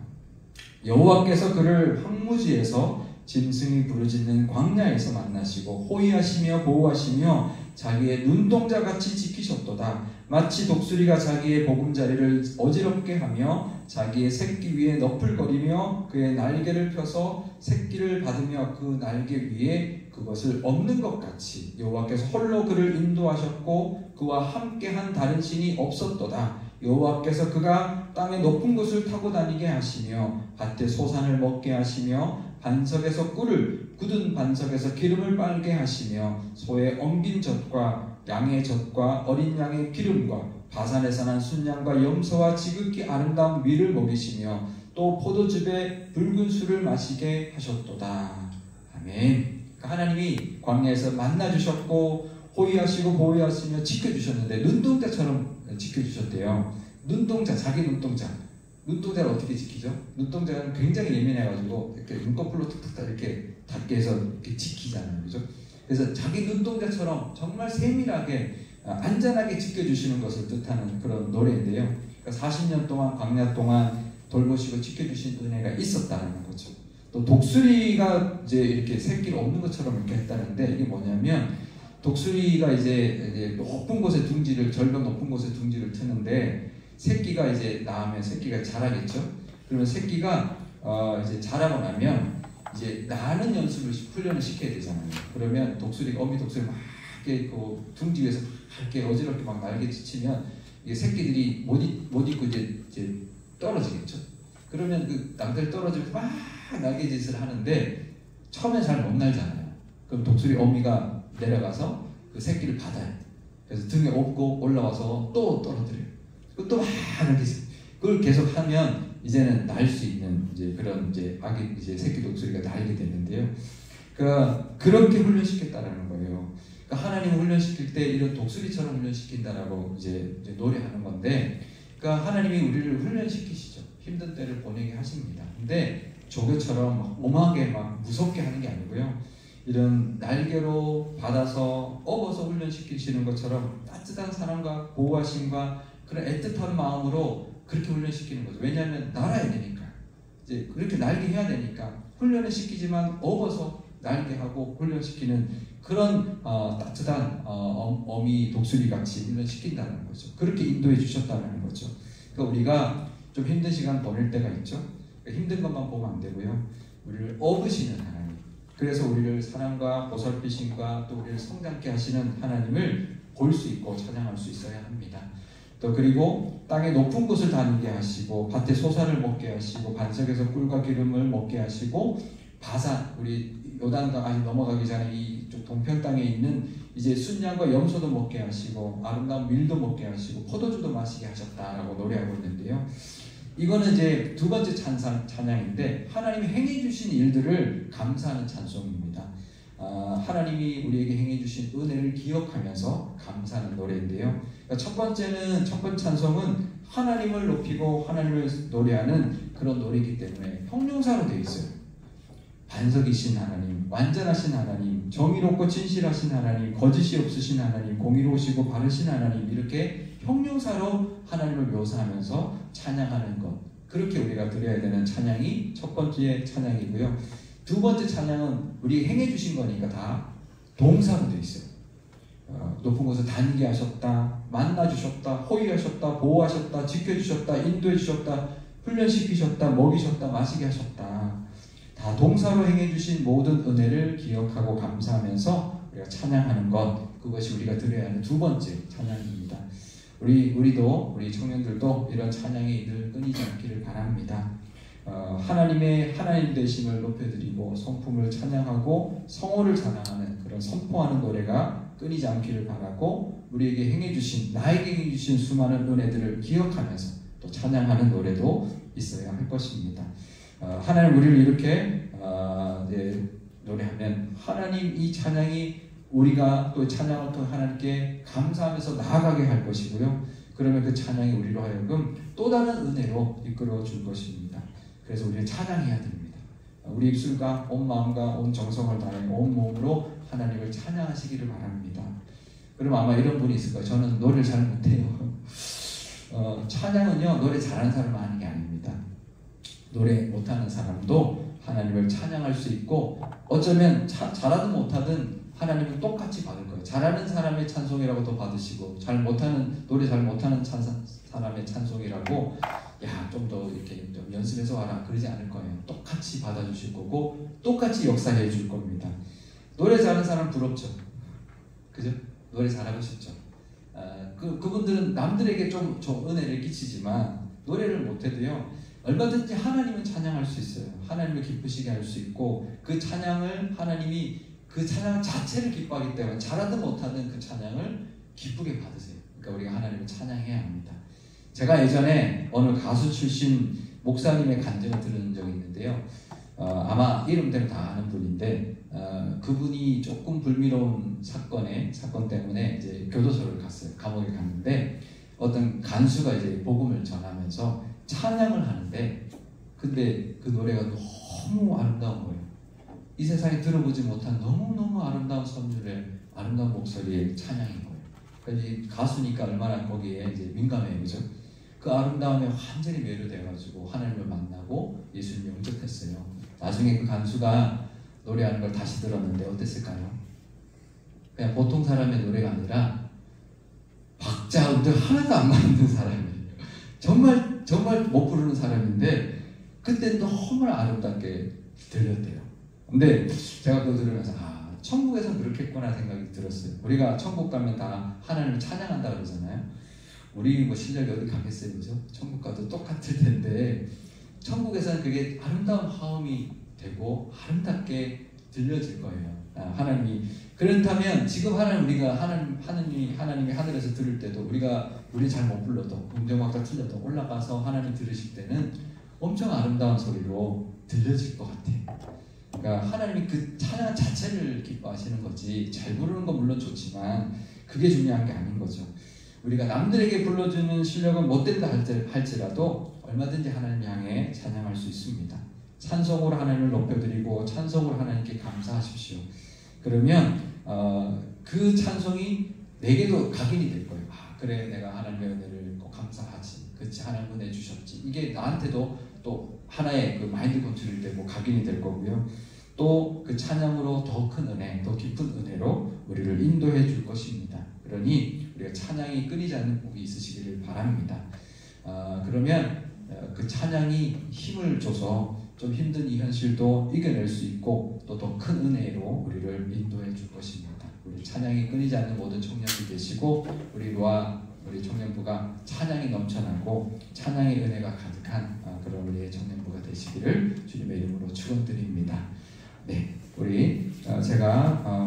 여호와께서 그를 황무지에서 짐승이 부르짖는 광야에서 만나시고 호위하시며 보호하시며 자기의 눈동자같이 지키셨도다. 마치 독수리가 자기의 보금자리를 어지럽게 하며 자기의 새끼 위에 너풀거리며 그의 날개를 펴서 새끼를 받으며 그 날개 위에 그것을 얻는 것 같이 여호와께서 홀로 그를 인도하셨고 그와 함께한 다른 신이 없었도다. 여호와께서 그가 땅의 높은 곳을 타고 다니게 하시며 밭에 소산을 먹게 하시며 반석에서 꿀을 굳은 반석에서 기름을 빨게 하시며 소의 엉긴 젖과 양의 젖과 어린 양의 기름과 바산에서 난 순양과 염소와 지극히 아름다운 밀을 먹이시며 또 포도즙에 붉은 술을 마시게 하셨도다. 아멘. 하나님이 광야에서 만나주셨고 호위하시고 보호하시며 지켜주셨는데 눈동자처럼 지켜주셨대요. 눈동자, 자기 눈동자. 눈동자를 어떻게 지키죠? 눈동자는 굉장히 예민해가지고 이렇게 눈꺼풀로 툭툭 이렇게 닿게 해서 이렇게 지키잖아요. 그죠? 그래서 자기 눈동자처럼 정말 세밀하게 안전하게 지켜주시는 것을 뜻하는 그런 노래인데요. 그러니까 40년 동안 광야 동안 돌보시고 지켜주신 은혜가 있었다는 거죠. 또 독수리가 이제 이렇게 새끼를 없는 것처럼 이렇게 했다는데 이게 뭐냐면 독수리가 이제 높은 곳에 절벽 높은 곳에 둥지를 트는데 새끼가 이제 낳으면 새끼가 자라겠죠. 그러면 새끼가 이제 자라고 나면 이제 나는 훈련을 시켜야 되잖아요. 그러면 어미 독수리 막 이렇게 그 둥지 위에서 이렇게 어지럽게 막 날개 지치면 이게 새끼들이 못 있고 이제 떨어지겠죠. 그러면 그 남들 떨어지고 막 날개짓을 하는데 처음엔 잘 못 날잖아요. 그럼 독수리 어미가 내려가서 그 새끼를 받아요. 그래서 등에 업고 올라와서 또 떨어뜨려요. 또 막 날개짓. 그걸 계속 하면 이제는 날 수 있는 이제 그런 이제 아기 이제 새끼 독수리가 날게 되는데요. 그러니까 그렇게 훈련시켰다라는 거예요. 그러니까 하나님을 훈련시킬 때 이런 독수리처럼 훈련시킨다라고 이제 노래하는 건데, 그러니까 하나님이 우리를 훈련시키시죠. 힘든 때를 보내게 하십니다. 근데 조교처럼 막 엄하게 막 무섭게 하는 게 아니고요. 이런 날개로 받아서 업어서 훈련시키시는 것처럼 따뜻한 사랑과 보호하심과 그런 애틋한 마음으로 그렇게 훈련시키는 거죠. 왜냐하면 날아야 되니까. 이제 그렇게 날게 해야 되니까 훈련을 시키지만 업어서 날게 하고 훈련시키는 그런 따뜻한 어미 독수리 같이 훈련시킨다는 거죠. 그렇게 인도해 주셨다는 거죠. 그러니까 우리가 좀 힘든 시간 보낼 때가 있죠. 그러니까 힘든 것만 보면 안 되고요. 우리를 업으시는 하나님. 그래서 우리를 사랑과 보살피심과 또 우리를 성장케 하시는 하나님을 볼 수 있고 찬양할 수 있어야 합니다. 또 그리고 땅의 높은 곳을 다니게 하시고 밭에 소사를 먹게 하시고 반석에서 꿀과 기름을 먹게 하시고 바산, 우리 요단강까지 넘어가기 전에 이쪽 동편 땅에 있는 이제 순양과 염소도 먹게 하시고 아름다운 밀도 먹게 하시고 포도주도 마시게 하셨다라고 노래하고 있는데요. 이거는 이제 두 번째 찬양인데 하나님이 행해 주신 일들을 감사하는 찬송입니다. 하나님이 우리에게 행해 주신 은혜를 기억하면서 감사하는 노래인데요. 그러니까 첫 번째 찬송은 하나님을 높이고 하나님을 노래하는 그런 노래이기 때문에 형용사로 되어 있어요. 반석이신 하나님, 완전하신 하나님, 정의롭고 진실하신 하나님, 거짓이 없으신 하나님, 공의로우시고 바르신 하나님, 이렇게 형용사로 하나님을 묘사하면서 찬양하는 것, 그렇게 우리가 드려야 되는 찬양이 첫 번째 찬양이고요. 두 번째 찬양은 우리 행해 주신 거니까 다 동사로 되어 있어요. 높은 곳을 다니게 하셨다, 만나 주셨다, 호위하셨다, 보호하셨다, 지켜주셨다, 인도해 주셨다, 훈련시키셨다, 먹이셨다, 마시게 하셨다. 다 동사로 행해 주신 모든 은혜를 기억하고 감사하면서 우리가 찬양하는 것, 그것이 우리가 드려야 하는 두 번째 찬양입니다. 우리도, 우리 청년들도 이런 찬양이 늘 끊이지 않기를 바랍니다. 하나님의 하나님 되심을 높여드리고 성품을 찬양하고 성호를 자랑하는 그런 선포하는 노래가 끊이지 않기를 바라고, 우리에게 행해주신, 나에게 행해주신 수많은 은혜들을 기억하면서 또 찬양하는 노래도 있어야 할 것입니다. 하나님 우리를 이렇게 노래하면 하나님 이 찬양이 우리가 또 찬양을 통해 하나님께 감사하면서 나아가게 할 것이고요. 그러면 그 찬양이 우리로 하여금 또 다른 은혜로 이끌어 줄 것입니다. 그래서 우리는 찬양해야 됩니다. 우리 입술과 온 마음과 온 정성을 다해 온 몸으로 하나님을 찬양하시기를 바랍니다. 그럼 아마 이런 분이 있을 거예요. 저는 노래를 잘 못해요. 찬양은요, 노래 잘하는 사람 하는 게 아닙니다. 노래 못하는 사람도 하나님을 찬양할 수 있고, 어쩌면 잘하든 못하든 하나님은 똑같이 받을 거예요. 잘하는 사람의 찬송이라고도 받으시고, 노래 잘 못하는 사람의 찬송이라고, 야, 좀 더 이렇게 좀 연습해서 와라, 그러지 않을 거예요. 똑같이 받아주실 거고, 똑같이 역사해 줄 겁니다. 노래 잘하는 사람 부럽죠? 그죠? 노래 잘하고 싶죠? 그분들은 남들에게 좀 은혜를 끼치지만, 노래를 못해도요, 얼마든지 하나님은 찬양할 수 있어요. 하나님을 기쁘시게 할 수 있고, 그 찬양을 하나님이 그 찬양 자체를 기뻐하기 때문에 잘하든 못하든 그 찬양을 기쁘게 받으세요. 그러니까 우리가 하나님을 찬양해야 합니다. 제가 예전에 어느 가수 출신 목사님의 간증을 들은 적이 있는데요. 아마 이름 때문에 다 아는 분인데, 그분이 조금 불미로운 사건 때문에 이제 교도소를 갔어요. 감옥에 갔는데, 어떤 간수가 이제 복음을 전하면서 찬양을 하는데, 근데 그 노래가 너무 아름다운 거예요. 이 세상에 들어보지 못한 너무너무 아름다운 선율의 아름다운 목소리의 찬양인 거예요. 그러니까 가수니까 얼마나 거기에 이제 민감해요, 그죠? 그 아름다움에 완전히 매료돼가지고 하나님을 만나고 예수님 영접했어요. 나중에 그 간수가 노래하는 걸 다시 들었는데 어땠을까요? 그냥 보통 사람의 노래가 아니라 박자, 음들 하나도 안 맞는 사람이에요. 정말 못 부르는 사람인데 그때 너무 아름답게 들렸대요. 근데 제가 그거 들으면서 천국에선 그렇겠구나 생각이 들었어요. 우리가 천국 가면 다 하나님을 찬양한다 그러잖아요. 우리 뭐 실력이 어디 가겠어요, 그죠? 천국 가도 똑같을 텐데 천국에서는 그게 아름다운 화음이 되고 아름답게 들려질 거예요. 하나님이 그렇다면 지금 하나님이 하늘에서 들을 때도 우리 잘 못 불러도 음정박자 틀려도 올라가서 하나님 들으실 때는 엄청 아름다운 소리로 들려질 것 같아요. 그러니까 하나님이 그 찬양 자체를 기뻐하시는 거지, 잘 부르는 건 물론 좋지만 그게 중요한 게 아닌 거죠. 우리가 남들에게 불러주는 실력은 못된다 할지라도 얼마든지 하나님 향해 찬양할 수 있습니다. 찬송으로 하나님을 높여드리고 찬송으로 하나님께 감사하십시오. 그러면 그 찬송이 내게도 각인이 될 거예요. 그래, 내가 하나님의 은혜를 꼭 감사하지. 그렇지, 하나님 은혜 주셨지. 이게 나한테도 또 하나의 그 마인드 컨트롤이 되고 각인이 될 거고요. 또 그 찬양으로 더 큰 은혜, 더 깊은 은혜로 우리를 인도해 줄 것입니다. 그러니 우리가 찬양이 끊이지 않는 복이 있으시기를 바랍니다. 그러면 그 찬양이 힘을 줘서 좀 힘든 이 현실도 이겨낼 수 있고 또 더 큰 은혜로 우리를 인도해 줄 것입니다. 우리 찬양이 끊이지 않는 모든 청년이 되시고 우리 우리 청년부가 찬양이 넘쳐나고 찬양의 은혜가 가득한 그런 우리의 청년부가 되시기를 주님의 이름으로 축원드립니다. 네, 우리 제가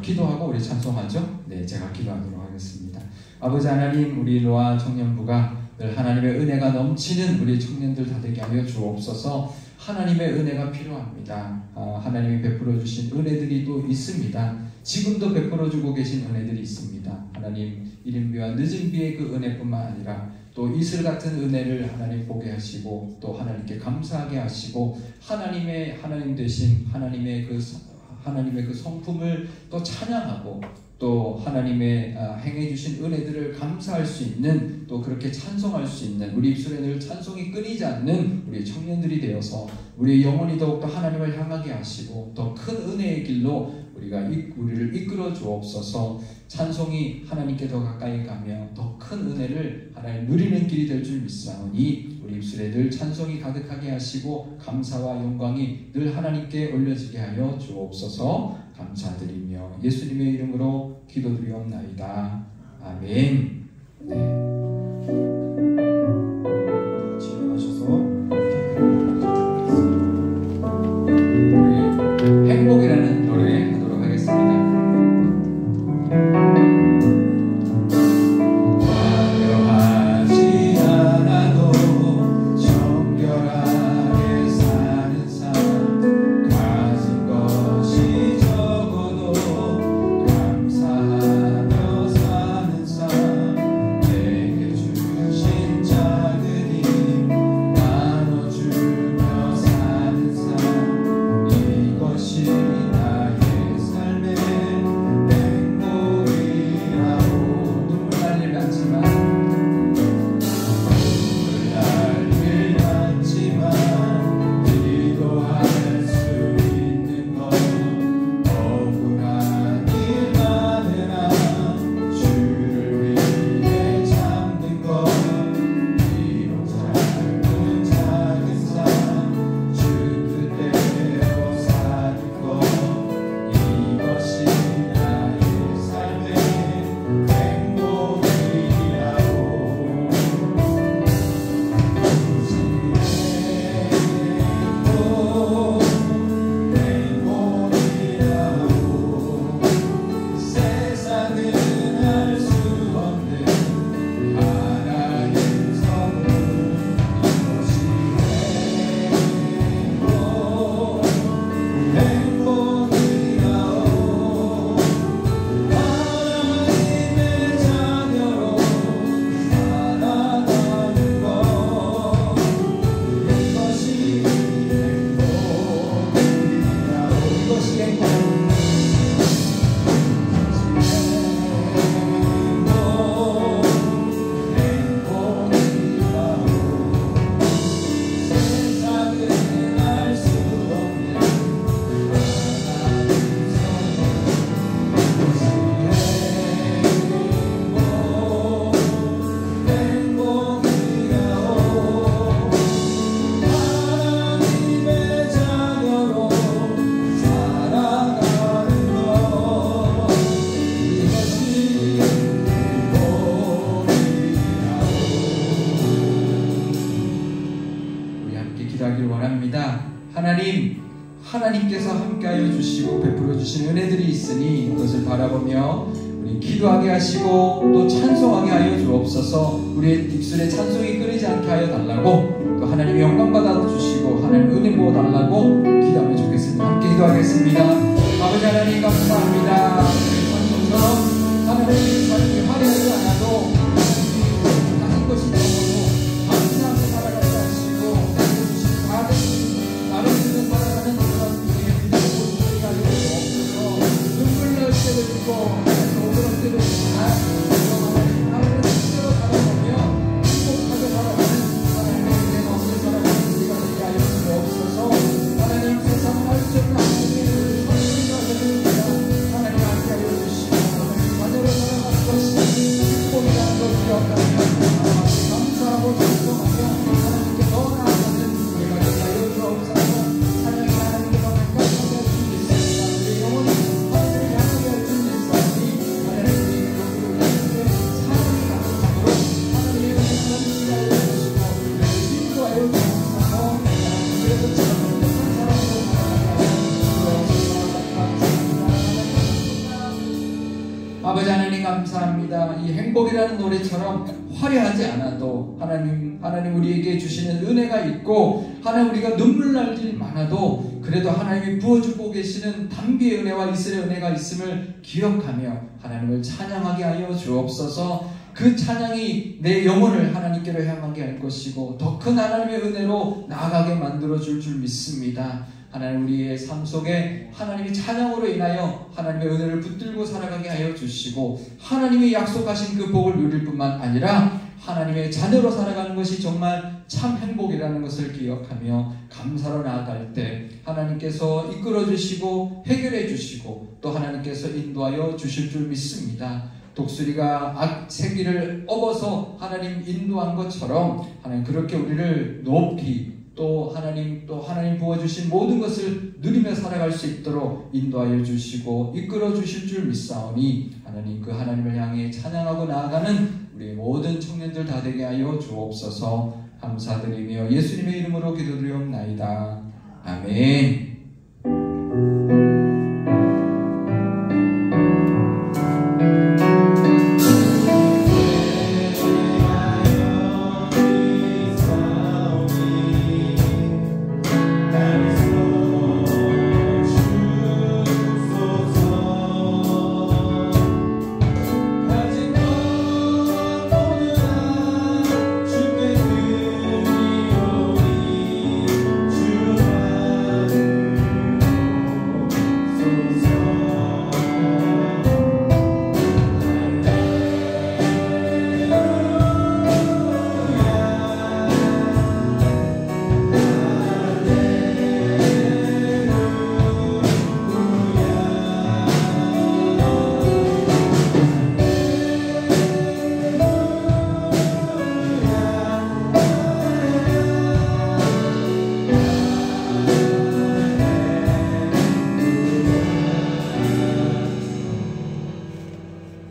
기도하고 우리 찬송하죠. 네, 제가 기도하도록 하겠습니다. 아버지 하나님, 우리 노아 청년부가 늘 하나님의 은혜가 넘치는 우리 청년들 다 되게 하여 주옵소서. 하나님의 은혜가 필요합니다. 하나님이 베풀어 주신 은혜들이 또 있습니다. 지금도 베풀어 주고 계신 은혜들이 있습니다. 하나님, 이른 비와 늦은 비의 그 은혜뿐만 아니라 또 이슬 같은 은혜를 하나님 보게 하시고 또 하나님께 감사하게 하시고 하나님 되신 하나님의 그 성품을 또 찬양하고 또 하나님의 행해 주신 은혜들을 감사할 수 있는, 또 그렇게 찬송할 수 있는, 우리 입술에 늘 찬송이 끊이지 않는 우리 청년들이 되어서 우리 영혼이 더욱더 하나님을 향하게 하시고 더 큰 은혜의 길로 우리를 이끌어 주옵소서. 찬송이 하나님께 더 가까이 가며 더 큰 은혜를 하나님 누리는 길이 될 줄 믿사오니 우리 입술에 늘 찬송이 가득하게 하시고 감사와 영광이 늘 하나님께 올려지게 하여 주옵소서. 감사드리며 예수님의 이름으로 기도드리옵나이다. 아멘. 네. 일어나셔서 우리 행복이라는 노래 하도록 하겠습니다. 화려하지 않아도 정결하게 사는 삶, 가진 것이 적어도 감사하며 사는 삶, 내게 주신 작은 힘 나눠주며 사는 삶, 이것이 나의 삶의 행복이라고. 눈물 날 일 많지만 날일 많지만 기도할 수 있는 것, 억울한 일 많으나 주를 위해 참는 것, 비록 짧은 작은 삶 주 뜻대로 사는 것, 이것이 나의 삶의 행복이라고. 세상은 알 수 없는 하나님 선물, 이것이 행복이라오. 하나님의 자녀로 살아가는 것, 이것이 행복이라오. 이것이 행복. 세상은 알 수 없는 하나님의 자녀로 살아가는 것, 이것이 행복이라오. 우리 함께 기도하길 원합니다. 하나님께서 함께하여 주시고 베풀어 주신 은혜들이 있으니 그것을 바라보며 우리 기도하게 하시고 또 찬송하게 하여 주옵소서. 우리의 입술에 찬송이 끊이지 않게 하여 달라고, 또 하나님 영광 받아 주시고 하나님 은혜 부어 달라고 기도하면 좋겠습니다. 함께 기도하겠습니다. 아버지 하나님 감사합니다. 찬송처럼 하나님의 삶이 화려하지 않아도 가진 것이 적어도 감사하게 살아가게 하시고 주신 나를 주는 살아가는 그런 우리의 모습이 가지고 없어서 눈물 날 때도 있고 오그럴 때도 있지만 하나님의 뜻대로 살아가며 행복하게 살아가는 하나님의 은혜가 없는 살아가는 감사합니다. 이 행복이라는 노래처럼 화려하지 않아도 하나님 우리에게 주시는 은혜가 있고 하나님 우리가 눈물 날 일 많아도 그래도 하나님이 부어주고 계시는 단비의 은혜와 이슬의 은혜가 있음을 기억하며 하나님을 찬양하게 하여 주옵소서. 그 찬양이 내 영혼을 하나님께로 향하게 할 것이고 더 큰 하나님의 은혜로 나아가게 만들어줄 줄 믿습니다. 하나님 우리의 삶 속에 하나님의 찬양으로 인하여 하나님의 은혜를 붙들고 살아가게 하여 주시고 하나님이 약속하신 그 복을 누릴 뿐만 아니라 하나님의 자녀로 살아가는 것이 정말 참 행복이라는 것을 기억하며 감사로 나아갈 때 하나님께서 이끌어 주시고 해결해 주시고 또 하나님께서 인도하여 주실 줄 믿습니다. 독수리가 새끼를 업어서 하나님 인도한 것처럼 하나님 그렇게 우리를 높이 또 하나님 부어주신 모든 것을 누리며 살아갈 수 있도록 인도하여 주시고 이끌어 주실 줄 믿사오니 하나님 그 하나님을 향해 찬양하고 나아가는 우리 모든 청년들 다 되게 하여 주옵소서. 감사드리며 예수님의 이름으로 기도드리옵나이다. 아멘.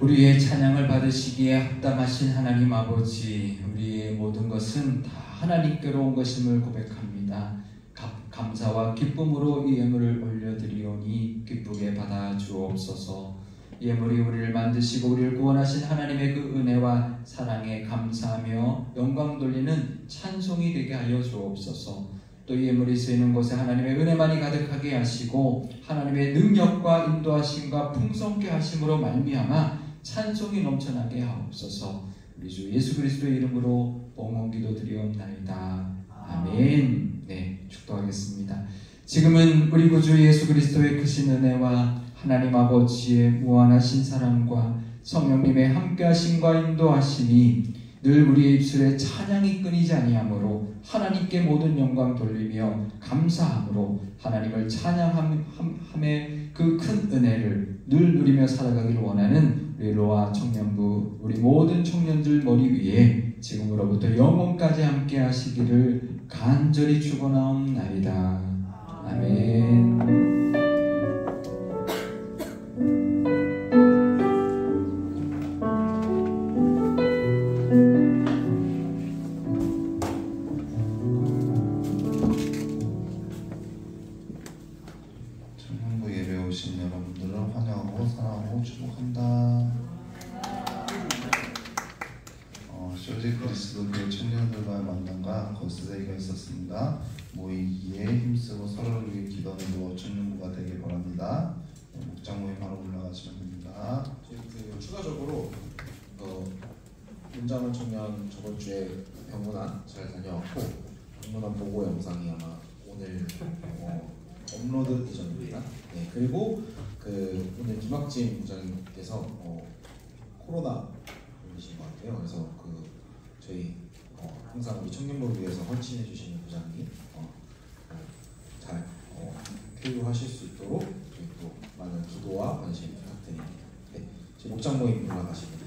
우리의 찬양을 받으시기에 합당하신 하나님 아버지, 우리의 모든 것은 다 하나님께로 온 것임을 고백합니다. 감사와 기쁨으로 이 예물을 올려드리오니 기쁘게 받아 주옵소서. 예물이 우리를 만드시고 우리를 구원하신 하나님의 그 은혜와 사랑에 감사하며 영광 돌리는 찬송이 되게 하여 주옵소서. 또 이 예물이 쓰이는 곳에 하나님의 은혜만이 가득하게 하시고 하나님의 능력과 인도하심과 풍성케 하심으로 말미암아 찬송이 넘쳐나게 하옵소서. 우리 주 예수 그리스도의 이름으로 봉헌 기도드리옵나이다. 아멘. 네, 축도하겠습니다. 지금은 우리 구주 예수 그리스도의 크신 은혜와 하나님 아버지의 무한하신 사랑과 성령님의 함께하심과 인도하심이 늘 우리의 입술에 찬양이 끊이지 아니하므로 하나님께 모든 영광 돌리며 감사함으로 하나님을 찬양함의 그 큰 은혜를 늘 누리며 살아가기를 원하는 우리 로아 청년부, 우리 모든 청년들 머리 위에 지금으로부터 영원까지 함께 하시기를 간절히 축원하옵나이다. 아멘. 청년부 예배에 오신 여러분들을 환영하고 사랑하고 축복한다. 쇼지 그리스도 교회 청년들과의 만남과 거스데이가 있었습니다. 모이기에 힘쓰고 서로를 위해 기도하는 청년부가 되길 바랍니다. 목장 모임 바로 올라가시면 됩니다. 추가적으로 문장원 청년 저번 주에 병문안 잘 다녀왔고 병문안 보고 영상이 아마 오늘 업로드 예정입니다. 네, 그리고 오늘 김학진 부장님께서 코로나 걸리신 것 같아요. 그래서 저희 항상 우리 청년부를 위해서 헌신해 주시는 부장님 잘 쾌유하실 수 있도록 저희 또 많은 기도와 관심 부탁드립니다. 네, 제 목장 모임 올라가시면